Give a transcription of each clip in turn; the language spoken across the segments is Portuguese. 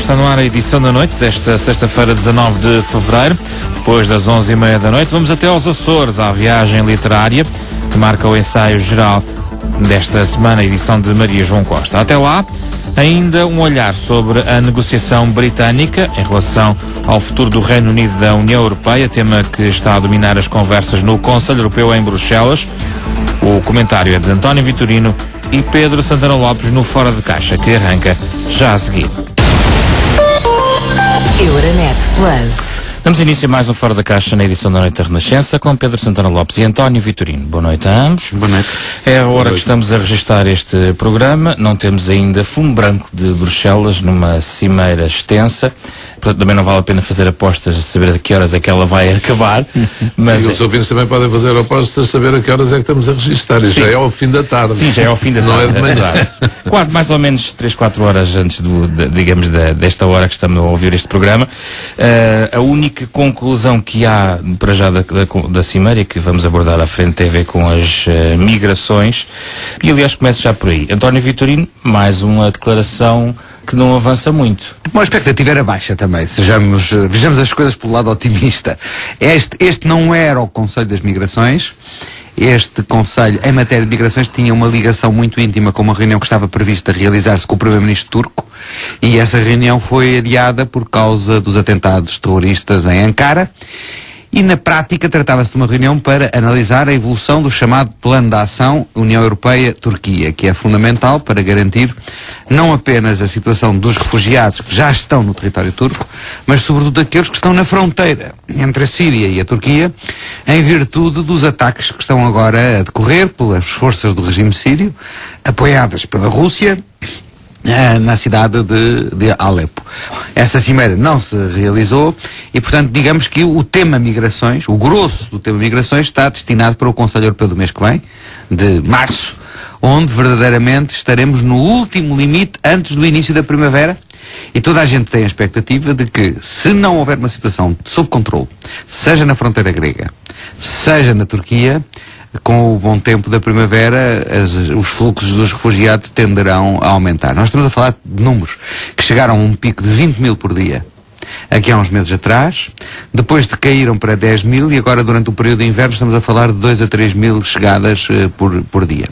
está no ar a edição da noite desta sexta-feira, 19 de fevereiro. Depois das 11h30 da noite, vamos até aos Açores, à viagem literária que marca o ensaio geral desta semana, a edição de Maria João Costa. Até lá, ainda um olhar sobre a negociação britânica em relação ao futuro do Reino Unido da União Europeia, tema que está a dominar as conversas no Conselho Europeu em Bruxelas. O comentário é de António Vitorino e Pedro Santana Lopes no Fora de Caixa, que arranca já a seguir. Euronet Plus. Damos início a mais um Fora da Caixa na edição da Noite da Renascença com Pedro Santana Lopes e António Vitorino. Boa noite a ambos. Boa noite. É a hora que estamos a registrar este programa. Não temos ainda fumo branco de Bruxelas numa cimeira extensa. Portanto, também não vale a pena fazer apostas a saber a que horas é que ela vai acabar. Mas e os ouvintes também podem fazer apostas a saber a que horas é que estamos a registrar. E já é ao fim da tarde. Sim, já é ao fim da tarde. Não é de manhã. Mais ou menos 3-4 horas antes desta hora que estamos a ouvir este programa. A única conclusão que há para já da cimeira, que vamos abordar à frente, tem a ver com as migrações. E aliás começo já por aí. António Vitorino, mais uma declaração que não avança muito. Bom, a expectativa era baixa também, vejamos as coisas pelo lado otimista. Este não era o Conselho das Migrações. Este Conselho, em matéria de migrações, tinha uma ligação muito íntima com uma reunião que estava prevista realizar-se com o Primeiro-Ministro turco, e essa reunião foi adiada por causa dos atentados terroristas em Ankara. E na prática tratava-se de uma reunião para analisar a evolução do chamado Plano de Ação União Europeia-Turquia, que é fundamental para garantir não apenas a situação dos refugiados que já estão no território turco, mas sobretudo daqueles que estão na fronteira entre a Síria e a Turquia, em virtude dos ataques que estão agora a decorrer pelas forças do regime sírio, apoiadas pela Rússia, na cidade de Alepo. Essa cimeira não se realizou e, portanto, digamos que o tema migrações, o grosso do tema migrações, está destinado para o Conselho Europeu do mês que vem, de março, onde verdadeiramente estaremos no último limite antes do início da primavera, e toda a gente tem a expectativa de que, se não houver uma situação sob controle, seja na fronteira grega, seja na Turquia, com o bom tempo da primavera, os fluxos dos refugiados tenderão a aumentar. Nós estamos a falar de números que chegaram a um pico de 20 mil por dia aqui há uns meses atrás, depois decaíram para 10 mil e agora durante o período de inverno estamos a falar de 2 a 3 mil chegadas por dia.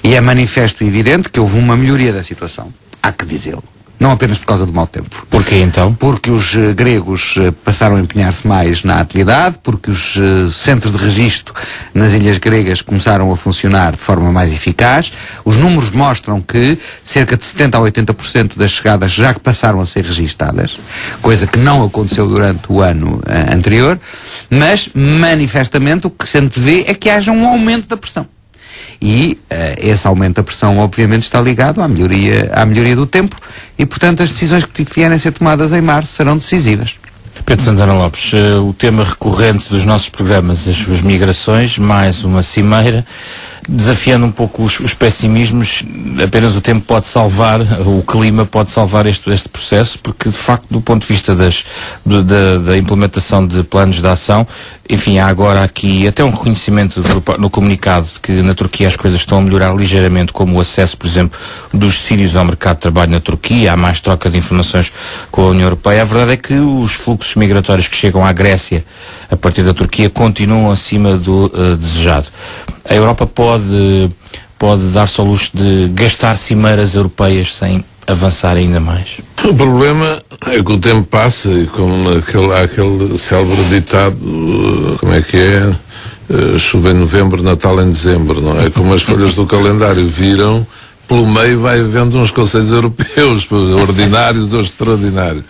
E é manifesto e evidente que houve uma melhoria da situação, há que dizê-lo. Não apenas por causa do mau tempo. Porquê então? Porque os gregos passaram a empenhar-se mais na atividade, porque os centros de registro nas ilhas gregas começaram a funcionar de forma mais eficaz. Os números mostram que cerca de 70% a 80% das chegadas já passaram a ser registadas, coisa que não aconteceu durante o ano anterior, mas manifestamente o que se antevê é que haja um aumento da pressão. E esse aumento da pressão obviamente está ligado à melhoria do tempo e, portanto, as decisões que vierem a ser tomadas em março serão decisivas. Pedro Santana Lopes, o tema recorrente dos nossos programas, as suas migrações, mais uma cimeira, desafiando um pouco os pessimismos. Apenas o tempo pode salvar, o clima pode salvar este processo, porque de facto, do ponto de vista da implementação de planos de ação, enfim, há agora aqui até um reconhecimento no comunicado de que na Turquia as coisas estão a melhorar ligeiramente, como o acesso, por exemplo, dos sírios ao mercado de trabalho na Turquia, há mais troca de informações com a União Europeia. A verdade é que os fluxos migratórios que chegam à Grécia a partir da Turquia continuam acima do desejado. A Europa pode dar-se ao luxo de gastar cimeiras europeias sem avançar ainda mais? O problema é que o tempo passa e como há aquele célebre ditado, como é que é? Chuva em novembro, Natal em dezembro, não é? Como as folhas do calendário viram, pelo meio vai havendo uns conselhos europeus, ordinários ou extraordinários.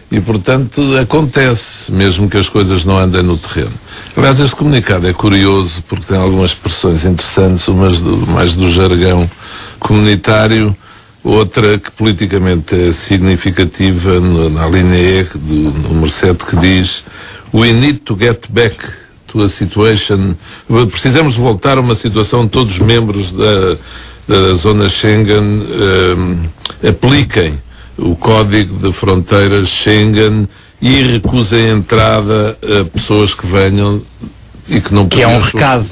E, portanto, acontece, mesmo que as coisas não andem no terreno. Aliás, este comunicado é curioso porque tem algumas expressões interessantes, umas mais do jargão comunitário, outra que politicamente é significativa, na linha E do número 7, que diz "We need to get back to a situation", precisamos de voltar a uma situação onde todos os membros da zona Schengen apliquem o Código de Fronteiras Schengen e recusem a entrada a pessoas que venham e que não... Que é um recado.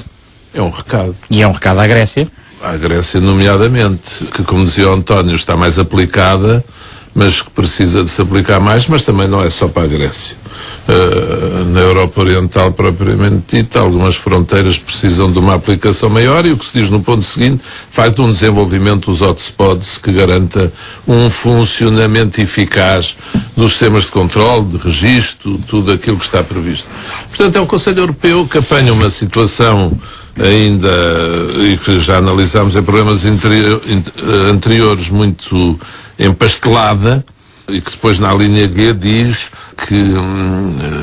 É um recado. E é um recado à Grécia? À Grécia, nomeadamente, que, como dizia o António, está mais aplicada mas que precisa de se aplicar mais, mas também não é só para a Grécia. Na Europa Oriental propriamente dita, algumas fronteiras precisam de uma aplicação maior, e o que se diz no ponto seguinte, faz de um desenvolvimento dos hotspots que garanta um funcionamento eficaz dos sistemas de controle, de registro, tudo aquilo que está previsto. Portanto, é o Conselho Europeu que apanha uma situação ainda, e que já analisámos em programas anteriores, muito empastelada, e que depois na linha G diz que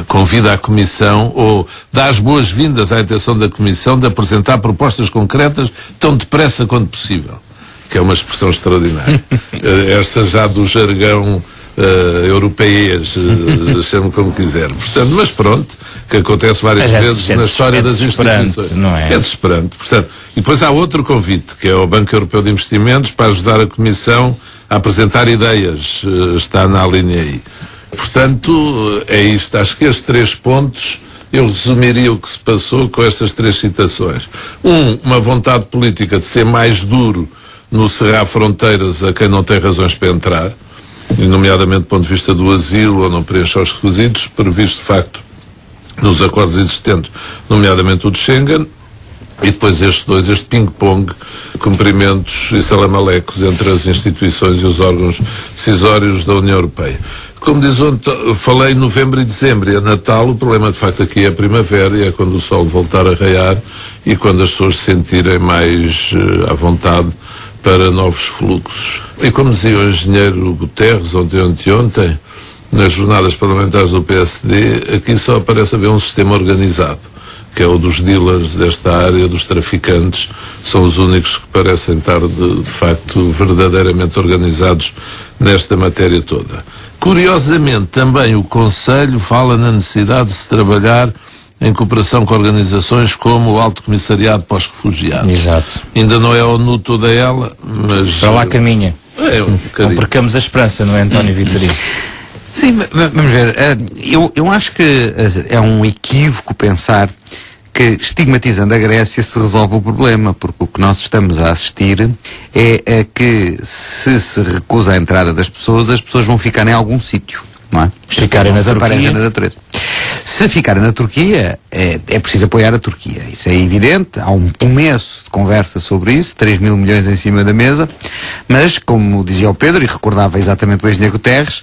convida a Comissão, ou dá as boas-vindas à intenção da Comissão de apresentar propostas concretas tão depressa quanto possível, que é uma expressão extraordinária. Esta já do jargão europeias, chame como quiser. Portanto, mas pronto, que acontece várias vezes na história das instituições. Não é? É desesperante. Portanto, e depois há outro convite, que é o Banco Europeu de Investimentos, para ajudar a Comissão a apresentar ideias. Está na linha aí. Portanto, é isto. Acho que estes 3 pontos, eu resumiria o que se passou com estas 3 citações. Uma vontade política de ser mais duro no cerrar fronteiras a quem não tem razões para entrar, e nomeadamente do ponto de vista do asilo, ou não preenche os requisitos, previsto de facto nos acordos existentes, nomeadamente o de Schengen, e depois este ping-pong, cumprimentos e salamalecos entre as instituições e os órgãos decisórios da União Europeia. Como diz ontem, falei novembro e dezembro, e é Natal, o problema de facto aqui é a primavera, e é quando o sol voltar a raiar e quando as pessoas se sentirem mais à vontade para novos fluxos. E como dizia o engenheiro Guterres ontem, nas jornadas parlamentares do PSD, aqui só parece haver um sistema organizado, que é o dos dealers desta área, dos traficantes, são os únicos que parecem estar de facto verdadeiramente organizados nesta matéria toda. Curiosamente, também o Conselho fala na necessidade de se trabalhar em cooperação com organizações como o Alto Comissariado para os Refugiados. Exato. Ainda não é a ONU toda ela, mas... Para lá caminha. É um bocadinho. Não percamos a esperança, não é, António Vitorino? Sim, vamos ver. Eu acho que é um equívoco pensar que, estigmatizando a Grécia, se resolve o problema, porque o que nós estamos a assistir é que, se recusa a entrada das pessoas, as pessoas vão ficar em algum sítio, não é? Ficarem na Turquia. Na natureza. Se ficarem na Turquia, é preciso apoiar a Turquia. Isso é evidente. Há um começo de conversa sobre isso, 3 mil milhões em cima da mesa, mas, como dizia o Pedro, e recordava exatamente o engenheiro Guterres,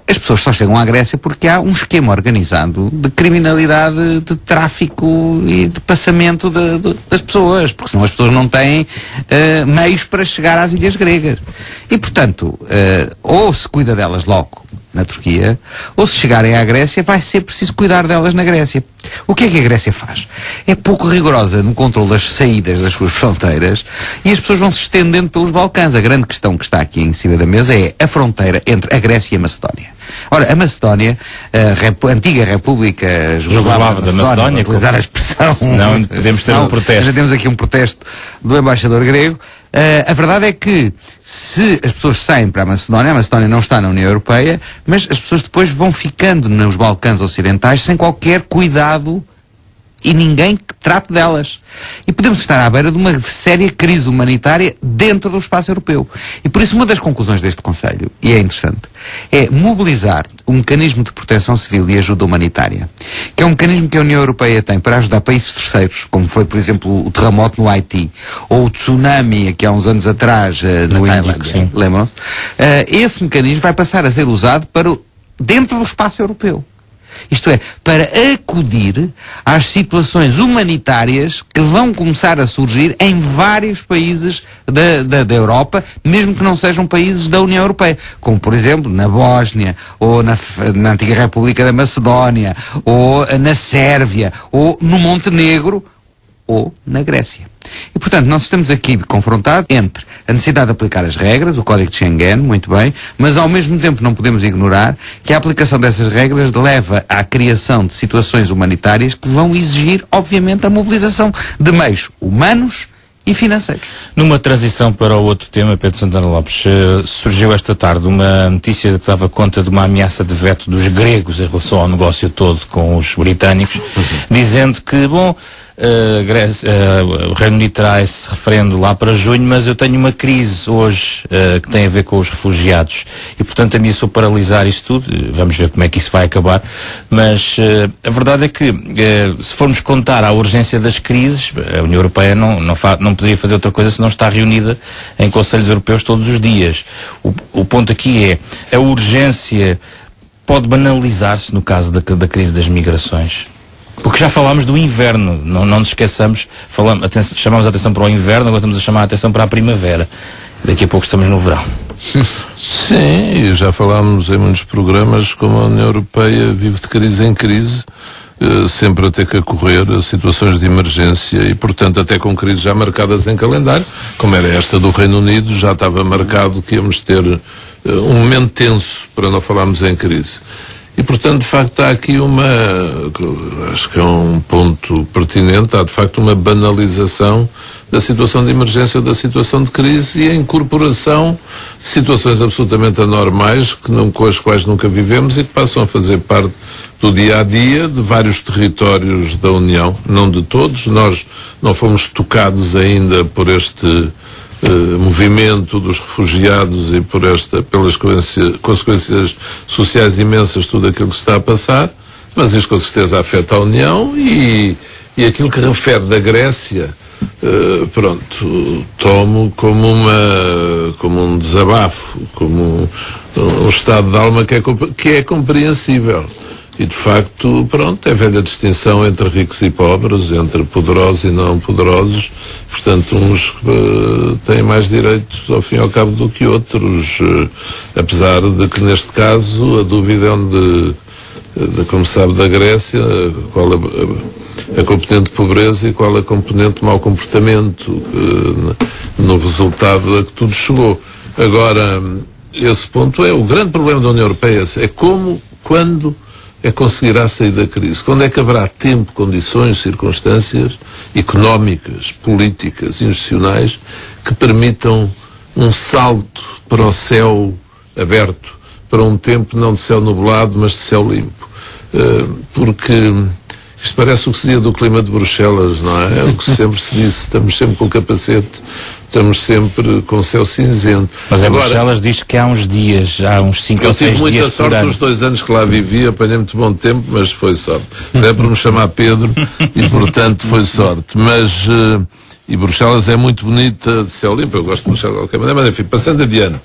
as pessoas só chegam à Grécia porque há um esquema organizado de criminalidade, de tráfico e de passamento das pessoas, porque senão as pessoas não têm meios para chegar às ilhas gregas. E, portanto, ou se cuida delas logo na Turquia, ou se chegarem à Grécia, vai ser preciso cuidar delas na Grécia. O que é que a Grécia faz? É pouco rigorosa no controle das saídas das suas fronteiras, e as pessoas vão se estendendo pelos Balcãs. A grande questão que está aqui em cima da mesa é a fronteira entre a Grécia e a Macedónia. Ora, a Macedónia, a antiga República Jugoslava da Macedónia, utilizar a expressão... Senão podemos ter um protesto. Já temos aqui um protesto do embaixador grego. A verdade é que, se as pessoas saem para a Macedónia não está na União Europeia, mas as pessoas depois vão ficando nos Balcãs Ocidentais sem qualquer cuidado e ninguém que trate delas. E podemos estar à beira de uma séria crise humanitária dentro do espaço europeu. E por isso uma das conclusões deste Conselho, e é interessante, é mobilizar o mecanismo de proteção civil e ajuda humanitária, que é um mecanismo que a União Europeia tem para ajudar países terceiros, como foi, por exemplo, o terremoto no Haiti, ou o tsunami, que há uns anos atrás, na Tailândia, lembram-se? Esse mecanismo vai passar a ser usado dentro do espaço europeu. Isto é, para acudir às situações humanitárias que vão começar a surgir em vários países da Europa, mesmo que não sejam países da União Europeia, como por exemplo na Bósnia, ou na antiga República da Macedónia, ou na Sérvia, ou no Montenegro, ou na Grécia. E, portanto, nós estamos aqui confrontados entre a necessidade de aplicar as regras, o Código de Schengen, muito bem, mas ao mesmo tempo não podemos ignorar que a aplicação dessas regras leva à criação de situações humanitárias que vão exigir, obviamente, a mobilização de meios humanos e financeiros. Numa transição para o outro tema, Pedro Santana Lopes, surgiu esta tarde uma notícia que dava conta de uma ameaça de veto dos gregos em relação ao negócio todo com os britânicos, dizendo que, bom, o Reino Unido terá esse referendo lá para junho, mas eu tenho uma crise hoje que tem a ver com os refugiados e, portanto, ameaçou paralisar isto tudo. Vamos ver como é que isso vai acabar, mas a verdade é que se formos contar a urgência das crises, a União Europeia não poderia fazer outra coisa se não está reunida em Conselhos Europeus todos os dias. O ponto aqui é, a urgência pode banalizar-se no caso da crise das migrações. Porque já falámos do inverno, não nos esqueçamos, chamamos a atenção para o inverno, agora estamos a chamar a atenção para a primavera. Daqui a pouco estamos no verão. Sim, e já falámos em muitos programas como a União Europeia vive de crise em crise, sempre a ter que acorrer a situações de emergência e, portanto, até com crises já marcadas em calendário, como era esta do Reino Unido, já estava marcado que íamos ter um momento tenso, para não falarmos em crise. E, portanto, de facto, há aqui acho que é um ponto pertinente, há de facto uma banalização da situação de emergência ou da situação de crise e a incorporação de situações absolutamente anormais com as quais nunca vivemos e que passam a fazer parte do dia-a-dia de vários territórios da União, não de todos. Nós não fomos tocados ainda por este movimento dos refugiados e pelas consequências sociais imensas, tudo aquilo que se está a passar, mas isto com certeza afeta a União e aquilo que refere da Grécia, tomo como um desabafo, como um estado de alma que é compreensível. E, de facto, é velha distinção entre ricos e pobres, entre poderosos e não poderosos. Portanto, uns têm mais direitos, ao fim e ao cabo, do que outros. Apesar de que, neste caso, a dúvida é como se da Grécia, qual a componente de pobreza e qual a componente de mau comportamento, no resultado a que tudo chegou. Agora, esse ponto o grande problema da União Europeia, é quando conseguirá sair da crise. Quando é que haverá tempo, condições, circunstâncias económicas, políticas, institucionais que permitam um salto para o céu aberto, para um tempo não de céu nublado, mas de céu limpo. Porque isto parece o que se dizia do clima de Bruxelas, não é? É o que sempre se disse, estamos sempre com o capacete, estamos sempre com o céu cinzento. Mas agora, Bruxelas diz que há uns 5 ou 6 dias. Eu tive muita sorte nos 2 anos que lá vivi, apanhei muito bom tempo, mas foi sorte. Se é para me chamar Pedro, e portanto foi sorte. Mas, e Bruxelas é muito bonita de céu limpo, eu gosto de Bruxelas de qualquer maneira, mas enfim, passando adiante.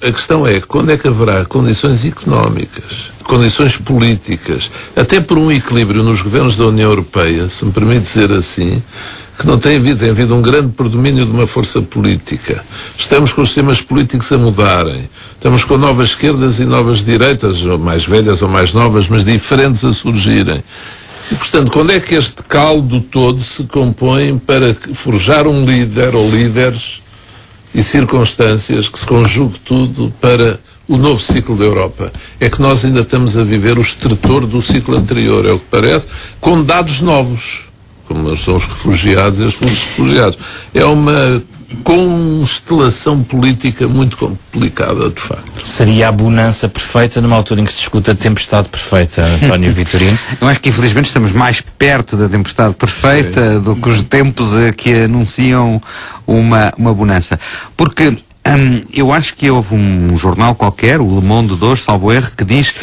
A questão é, quando é que haverá condições económicas, condições políticas, até por um equilíbrio nos governos da União Europeia, se me permite dizer assim, que não tem havido um grande predomínio de uma força política. Estamos com os sistemas políticos a mudarem. Estamos com novas esquerdas e novas direitas, ou mais velhas ou mais novas, mas diferentes a surgirem. E, portanto, quando é que este caldo todo se compõe para forjar um líder ou líderes e circunstâncias que se conjugue tudo para o novo ciclo da Europa? É que nós ainda estamos a viver o estertor do ciclo anterior, é o que parece, com dados novos, como são os refugiados e os fundos de refugiados. É uma constelação política muito complicada, de facto. Seria a bonança perfeita numa altura em que se discute a tempestade perfeita, António Vitorino? Eu acho que infelizmente estamos mais perto da tempestade perfeita do que os tempos que anunciam uma bonança. Porque eu acho que houve um jornal qualquer, o Le Monde de hoje, salvo erro, que diz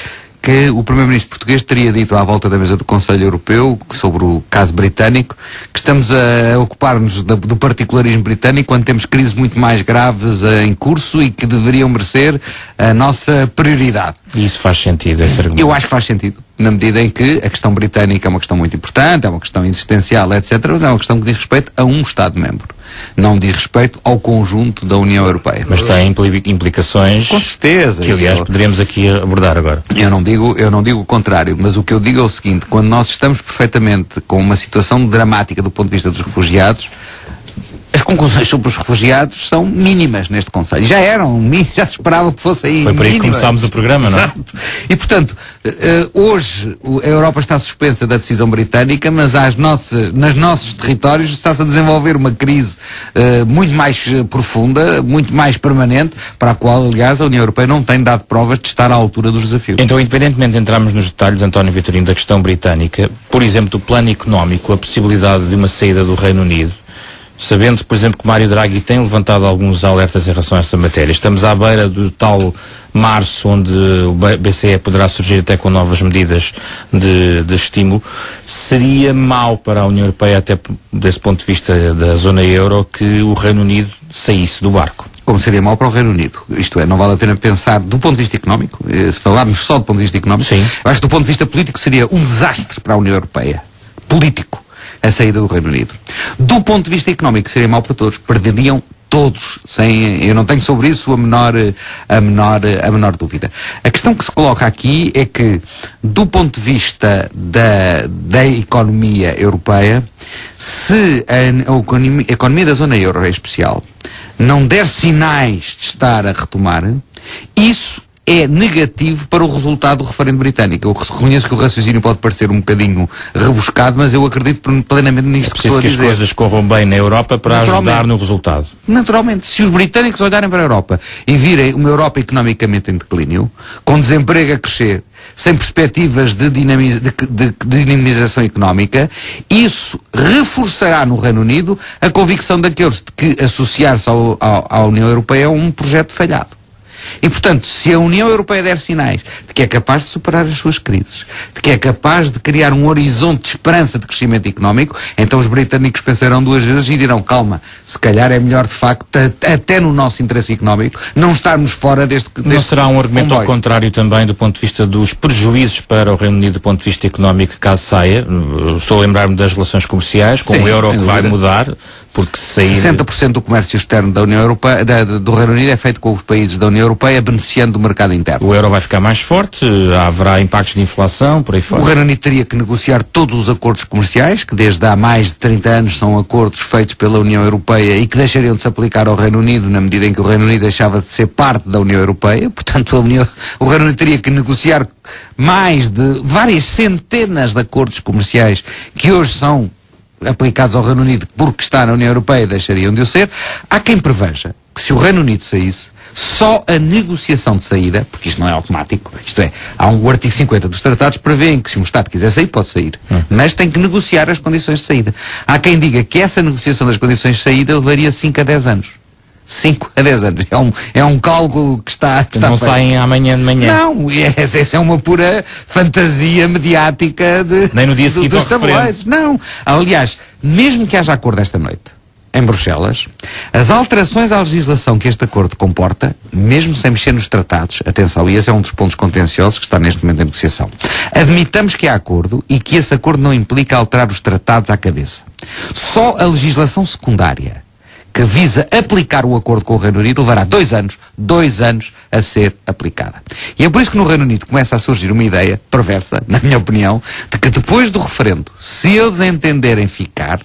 que o Primeiro-Ministro português teria dito à volta da mesa do Conselho Europeu, sobre o caso britânico, que estamos a ocupar-nos do particularismo britânico quando temos crises muito mais graves em curso e que deveriam merecer a nossa prioridade. E isso faz sentido, esse argumento? Eu acho que faz sentido, na medida em que a questão britânica é uma questão muito importante, é uma questão existencial, etc., mas é uma questão que diz respeito a um Estado-membro. Não diz respeito ao conjunto da União Europeia. Mas tem implicações, com certeza, que aliás poderíamos aqui abordar agora. Eu não digo o contrário, mas o que eu digo é o seguinte: quando nós estamos perfeitamente com uma situação dramática do ponto de vista dos refugiados, As conclusões sobre os refugiados são mínimas neste Conselho. Já se esperava que fossem Foi por aí que mínimas. começámos o programa, não é? Exato. E, portanto, hoje a Europa está suspensa da decisão britânica, mas nos nossos territórios está-se a desenvolver uma crise muito mais profunda, muito mais permanente, para a qual, aliás, a União Europeia não tem dado provas de estar à altura dos desafios. Então, independentemente de entrarmos nos detalhes, António Vitorino, da questão britânica, por exemplo, do plano económico, a possibilidade de uma saída do Reino Unido, sabendo, por exemplo, que Mário Draghi tem levantado alguns alertas em relação a essa matéria. Estamos à beira do tal março, onde o BCE poderá surgir até com novas medidas de estímulo. Seria mau para a União Europeia, até desse ponto de vista da zona euro, que o Reino Unido saísse do barco? Como seria mau para o Reino Unido. Isto é, não vale a pena pensar do ponto de vista económico, se falarmos só do ponto de vista económico, sim, eu acho que do ponto de vista político seria um desastre para a União Europeia. Político. A saída do Reino Unido. Do ponto de vista económico, seria mau para todos. Perderiam todos. Eu não tenho sobre isso a menor dúvida. A questão que se coloca aqui é que, do ponto de vista da economia europeia, se a economia da zona euro, em especial, não der sinais de estar a retomar, isso é negativo para o resultado do referendo britânico. Eu reconheço que o raciocínio pode parecer um bocadinho rebuscado, mas eu acredito plenamente nisto que estou a dizer. Preciso que as coisas corram bem na Europa para ajudar no resultado. Naturalmente. Se os britânicos olharem para a Europa e virem uma Europa economicamente em declínio, com desemprego a crescer, sem perspectivas de dinamização económica, isso reforçará no Reino Unido a convicção daqueles de que associar-se à União Europeia é um projeto falhado. E, portanto, se a União Europeia der sinais de que é capaz de superar as suas crises, de que é capaz de criar um horizonte de esperança de crescimento económico, então os britânicos pensarão duas vezes e dirão, calma, se calhar é melhor de facto, até no nosso interesse económico, não estarmos fora deste Não será um argumento comboio. ao contrário também do ponto de vista dos prejuízos para o Reino Unido do ponto de vista económico caso saia? Estou a lembrar-me das relações comerciais, com o euro que vai mudar, porque sair... 60% do comércio externo da União Europeia, do Reino Unido é feito com os países da União Europeia beneficiando do mercado interno. O euro vai ficar mais forte, haverá impactos de inflação, por aí fora. O Reino Unido teria que negociar todos os acordos comerciais, que desde há mais de 30 anos são acordos feitos pela União Europeia e que deixariam de se aplicar ao Reino Unido na medida em que o Reino Unido deixava de ser parte da União Europeia. Portanto, o Reino Unido teria que negociar mais de várias centenas de acordos comerciais que hoje são aplicados ao Reino Unido porque está na União Europeia deixariam de o ser. Há quem preveja que se o Reino Unido saísse, só a negociação de saída, porque isto não é automático, isto é, há o artigo 50 dos tratados prevêem que se um Estado quiser sair, pode sair, mas tem que negociar as condições de saída. Há quem diga que essa negociação das condições de saída levaria 5 a 10 anos. 5 a 10 anos. É um cálculo que está não feito. saem amanhã de manhã. Não, essa é uma pura fantasia mediática nem no dia seguinte dos tabuleiros. Não. Aliás, mesmo que haja acordo esta noite, em Bruxelas, as alterações à legislação que este acordo comporta, mesmo sem mexer nos tratados, atenção, e esse é um dos pontos contenciosos que está neste momento em negociação, admitamos que há acordo e que esse acordo não implica alterar os tratados à cabeça. Só a legislação secundária que visa aplicar o acordo com o Reino Unido levará 2 anos a ser aplicada. E é por isso que no Reino Unido começa a surgir uma ideia perversa, na minha opinião, de que depois do referendo, se eles entenderem ficar,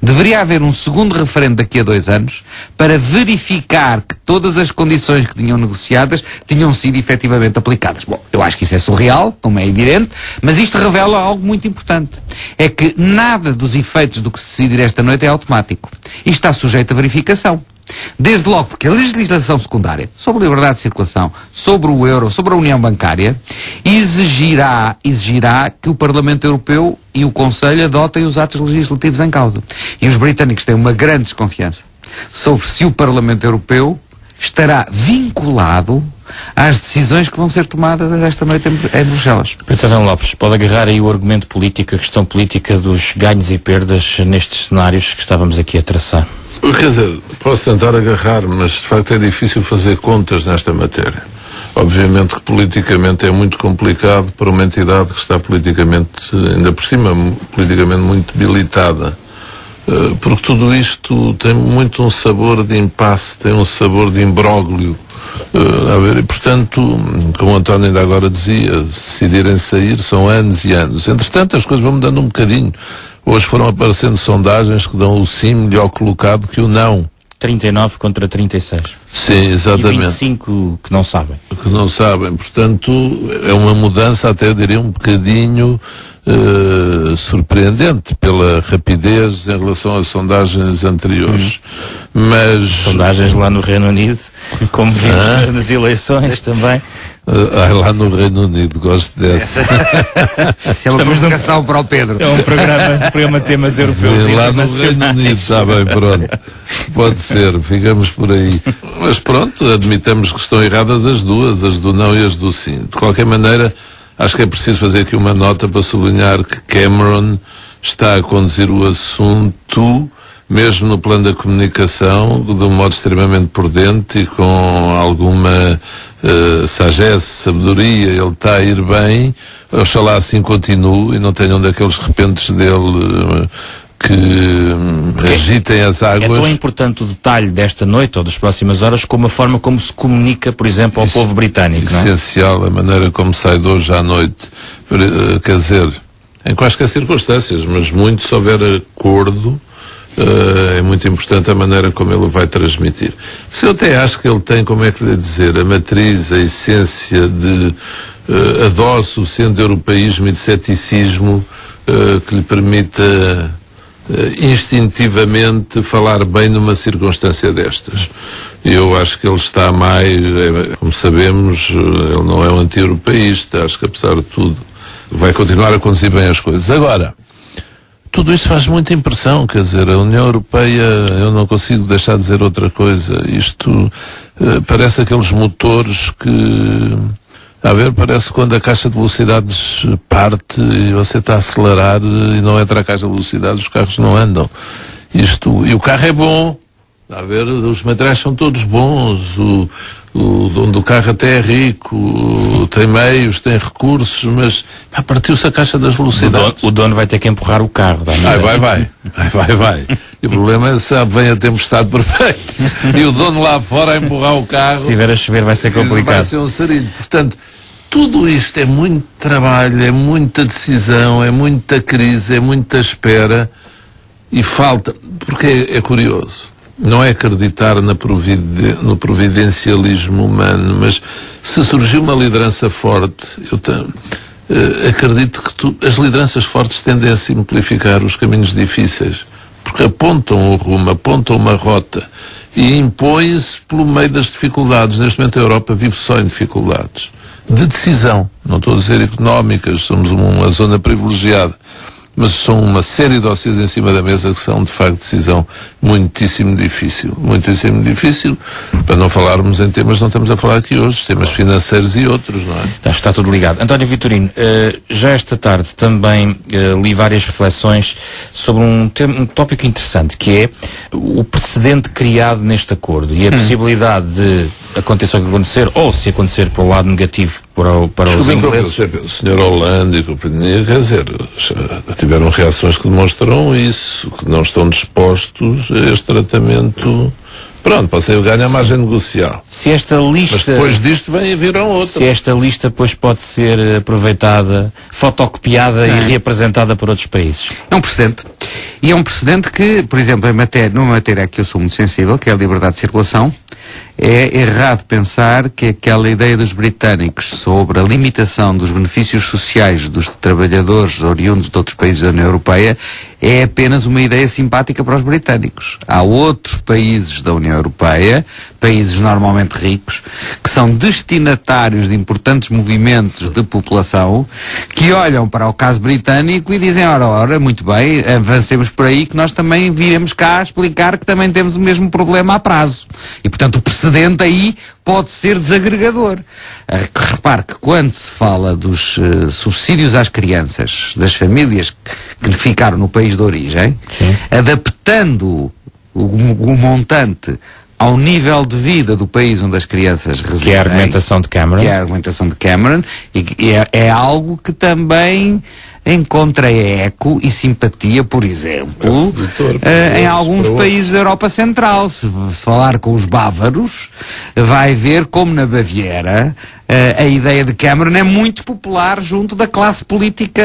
deveria haver um segundo referendo daqui a 2 anos para verificar que todas as condições que tinham negociadas tinham sido efetivamente aplicadas. Bom, eu acho que isso é surreal, como é evidente, mas isto revela algo muito importante. É que nada dos efeitos do que se decidir esta noite é automático. Isto está sujeito a verificação. Desde logo porque a legislação secundária sobre a liberdade de circulação, sobre o euro, sobre a união bancária, exigirá que o Parlamento Europeu e o Conselho adotem os atos legislativos em causa. E os britânicos têm uma grande desconfiança sobre se o Parlamento Europeu estará vinculado às decisões que vão ser tomadas esta noite em Bruxelas. Pedro Adão Lopes, pode agarrar aí o argumento político, a questão política dos ganhos e perdas nestes cenários que estávamos aqui a traçar? Quer dizer, posso tentar agarrar, mas de facto é difícil fazer contas nesta matéria. Obviamente que politicamente é muito complicado para uma entidade que está politicamente, ainda por cima, politicamente muito debilitada. Porque tudo isto tem muito um sabor de impasse, tem um sabor de imbróglio. E, portanto, como o António ainda agora dizia, se decidirem sair são anos e anos. Entretanto, as coisas vão mudando um bocadinho. Hoje foram aparecendo sondagens que dão o sim melhor colocado que o não. 39 contra 36. Sim, exatamente. E 25 que não sabem. Que não sabem. Portanto, é uma mudança, até eu diria, um bocadinho surpreendente pela rapidez em relação às sondagens anteriores. Mas... Sondagens lá no Reino Unido, como vimos nas eleições também. Lá no Reino Unido, gosto dessa. Isso é uma provocação para o Pedro. É um programa de temas europeus. Sim, lá no Reino Unido, está bem, pronto. Pode ser, ficamos por aí. Mas pronto, admitamos que estão erradas as duas, as do não e as do sim. De qualquer maneira, acho que é preciso fazer aqui uma nota para sublinhar que Cameron está a conduzir o assunto, mesmo no plano da comunicação, de um modo extremamente prudente e com alguma sagesse, sabedoria. Ele está a ir bem, oxalá assim continue e não tenham daqueles repentes dele que agitem as águas. É tão importante o detalhe desta noite ou das próximas horas como a forma como se comunica, por exemplo, ao povo britânico, não é? Essencial, a maneira como sai de hoje à noite. Quer dizer, em quaisquer circunstâncias, mas muito se houver acordo, é muito importante a maneira como ele vai transmitir. Eu até acho que ele tem, como é que lhe dizer, a matriz, a essência de a dose suficiente de europeísmo e de ceticismo que lhe permita instintivamente falar bem numa circunstância destas. Eu acho que ele está mais, como sabemos, ele não é um anti-europeísta, acho que apesar de tudo vai continuar a conduzir bem as coisas. Agora, tudo isto faz muita impressão, quer dizer, a União Europeia, eu não consigo deixar de dizer outra coisa, isto parece aqueles motores que, a ver, parece quando a caixa de velocidades parte e você está a acelerar e não entra a caixa de velocidades, os carros não andam. E o carro é bom, a ver, os materiais são todos bons, o dono do carro até é rico, tem meios, tem recursos, mas partiu-se a caixa das velocidades. O dono vai ter que empurrar o carro. Vai. E o problema é se vem a tempestade perfeita e o dono lá fora a empurrar o carro. Se estiver a chover vai ser complicado. Vai ser um sarilho. Portanto, tudo isto é muito trabalho, é muita decisão, é muita crise, é muita espera e falta, porque é curioso. Não é acreditar no providencialismo humano, mas se surgiu uma liderança forte, eu acredito que as lideranças fortes tendem a simplificar os caminhos difíceis, porque apontam o rumo, apontam uma rota e impõem-se pelo meio das dificuldades. Neste momento a Europa vive só em dificuldades de decisão, não estou a dizer económicas, somos uma zona privilegiada, mas são uma série de dossiês em cima da mesa que são, de facto, decisão muitíssimo difícil. Muitíssimo difícil, para não falarmos em temas que não estamos a falar aqui hoje, temas financeiros e outros, não é? Está tudo ligado. António Vitorino, já esta tarde também li várias reflexões sobre um tópico interessante, que é o precedente criado neste acordo e a possibilidade de aconteça o que acontecer, ou se acontecer para o lado negativo para os ingleses. O Sr. Hollande e companhia, quer dizer, tiveram reações que demonstram isso, que não estão dispostos a este tratamento. Pronto, pode ser ganhar margem negocial. Se esta lista... Mas depois disto virão outra. Se esta lista depois pode ser aproveitada, fotocopiada e reapresentada por outros países. É um precedente. E é um precedente que, por exemplo, numa matéria que eu sou muito sensível, que é a liberdade de circulação, é errado pensar que aquela ideia dos britânicos sobre a limitação dos benefícios sociais dos trabalhadores oriundos de outros países da União Europeia é apenas uma ideia simpática para os britânicos. Há outros países da União Europeia, países normalmente ricos, que são destinatários de importantes movimentos de população, que olham para o caso britânico e dizem, ora, muito bem, avancemos por aí que nós também viremos cá explicar que também temos o mesmo problema a prazo. E, portanto, o precedente aí pode ser desagregador. Repare que quando se fala dos subsídios às crianças, das famílias que ficaram no país de origem, sim, adaptando o montante ao nível de vida do país onde as crianças residem, que é a argumentação de Cameron, e é algo que também encontra eco e simpatia, por exemplo, em alguns países da Europa Central. Se falar com os bávaros, vai ver como na Baviera a ideia de Cameron é muito popular junto da classe política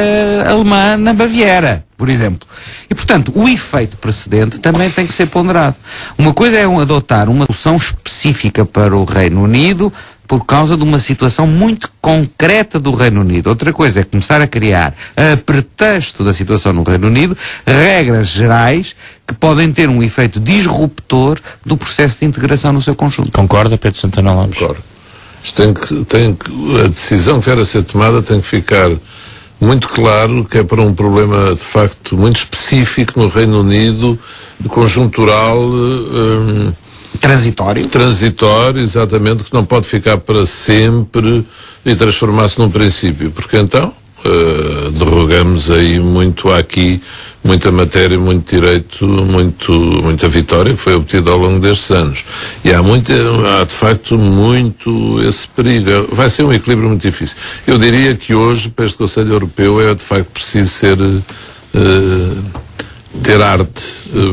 alemã na Baviera. por exemplo. E, portanto, o efeito precedente também tem que ser ponderado. Uma coisa é adotar uma solução específica para o Reino Unido por causa de uma situação muito concreta do Reino Unido. Outra coisa é começar a criar, a pretexto da situação no Reino Unido, regras gerais que podem ter um efeito disruptor do processo de integração no seu conjunto. Concorda, Pedro Santana Lopes? Concordo. A decisão que vier a ser tomada tem que ficar muito claro que é para um problema, de facto, muito específico no Reino Unido, conjuntural, transitório, exatamente, que não pode ficar para sempre e transformar-se num princípio, porque então derrogamos aí muito aqui, muita matéria, muito direito, muita vitória que foi obtida ao longo destes anos. E há de facto muito esse perigo. Vai ser um equilíbrio muito difícil. Eu diria que hoje, para este Conselho Europeu, é de facto preciso ter arte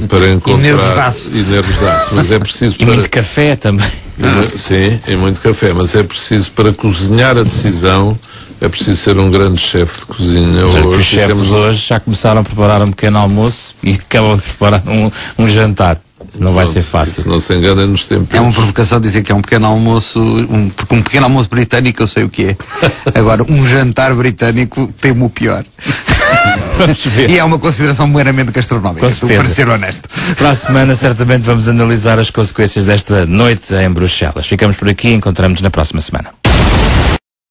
para encontrar... E nervos de aço. Mas é preciso... E muito café também. Sim, e muito café, mas é preciso, para cozinhar a decisão, é preciso ser um grande chefe de cozinha. Os chefes hoje já começaram a preparar um pequeno almoço e acabam de preparar um jantar. Não vai ser fácil. Não se enganem nos temperos. É uma provocação dizer que é um pequeno almoço, porque um pequeno almoço britânico eu sei o que é. Agora, um jantar britânico temo o pior. Vamos ver. E é uma consideração meramente gastronómica, para ser honesto. Para a semana, certamente, vamos analisar as consequências desta noite em Bruxelas. Ficamos por aqui e encontramos-nos na próxima semana.